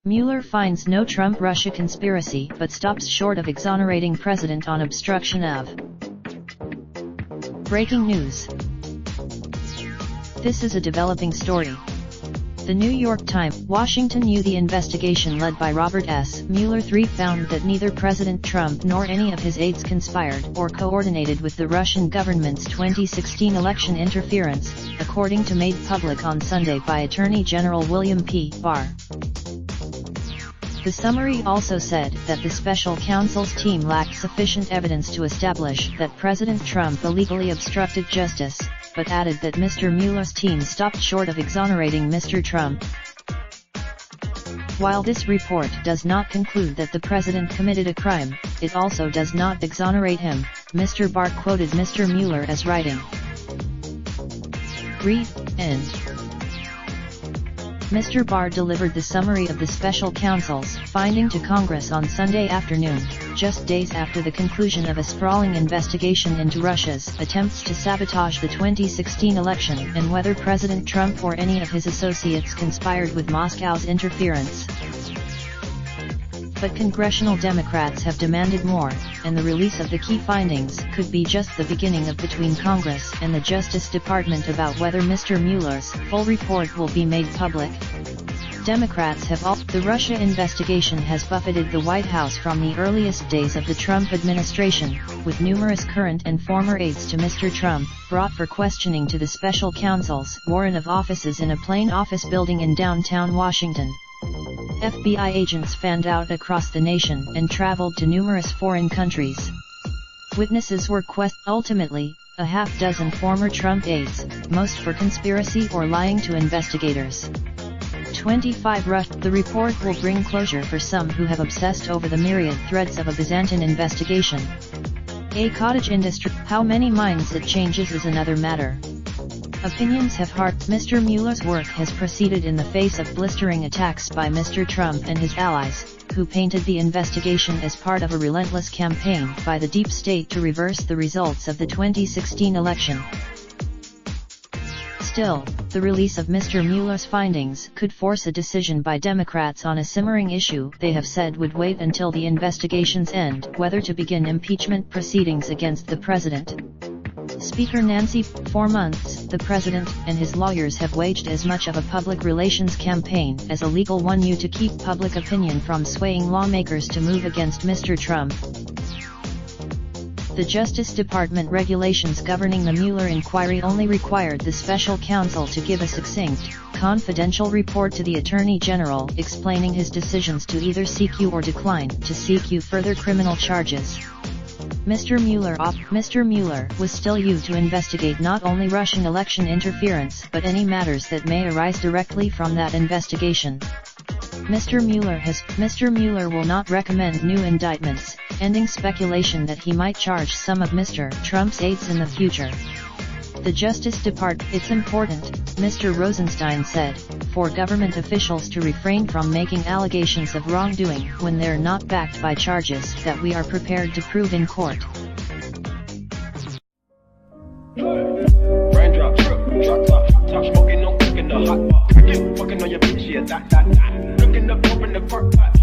Mueller finds no Trump-Russia conspiracy but stops short of exonerating president on obstruction of. Breaking news. This is a developing story. The New York Times, Washington. The investigation led by Robert S. Mueller III found that neither President Trump nor any of his aides conspired or coordinated with the Russian government's 2016 election interference, according to made public on Sunday by Attorney General William P. Barr. The summary also said that the special counsel's team lacked sufficient evidence to establish that President Trump illegally obstructed justice, but added that Mr. Mueller's team stopped short of exonerating Mr. Trump. While this report does not conclude that the president committed a crime, it also does not exonerate him, Mr. Barr quoted Mr. Mueller as writing. Read, end. Mr. Barr delivered the summary of the special counsel's finding to Congress on Sunday afternoon, just days after the conclusion of a sprawling investigation into Russia's attempts to sabotage the 2016 election and whether President Trump or any of his associates conspired with Moscow's interference. But congressional Democrats have demanded more, and the release of the key findings could be just the beginning of between Congress and the Justice Department about whether Mr. Mueller's full report will be made public. Democrats have the Russia investigation has buffeted the White House from the earliest days of the Trump administration, with numerous current and former aides to Mr. Trump brought for questioning to the special counsel's warren of offices in a plain office building in downtown Washington. FBI agents fanned out across the nation and traveled to numerous foreign countries. Witnesses were ultimately, a half-dozen former Trump aides, most for conspiracy or lying to investigators. 25 The report will bring closure for some who have obsessed over the myriad threads of a Byzantine investigation. A cottage industry. How many minds it changes is another matter. Opinions have Mr. Mueller's work has proceeded in the face of blistering attacks by Mr. Trump and his allies, who painted the investigation as part of a relentless campaign by the deep state to reverse the results of the 2016 election. Still, the release of Mr. Mueller's findings could force a decision by Democrats on a simmering issue they have said would wait until the investigation's end, whether to begin impeachment proceedings against the president. Speaker Nancy, 4 months, the president and his lawyers have waged as much of a public relations campaign as a legal one to keep public opinion from swaying lawmakers to move against Mr. Trump. The Justice Department regulations governing the Mueller inquiry only required the special counsel to give a succinct, confidential report to the Attorney General explaining his decisions to either seek or decline to seek further criminal charges. Mr. Mueller was still to investigate not only Russian election interference but any matters that may arise directly from that investigation. Mr. Mueller will not recommend new indictments, ending speculation that he might charge some of Mr. Trump's aides in the future. The Justice Department. It's important, Mr. Rosenstein said, for government officials to refrain from making allegations of wrongdoing when they're not backed by charges that we are prepared to prove in court. Raindrop, drop top smoking, no cooking the hot pot. Fucking on your bitch, yeah, that. Looking up, open the park pot.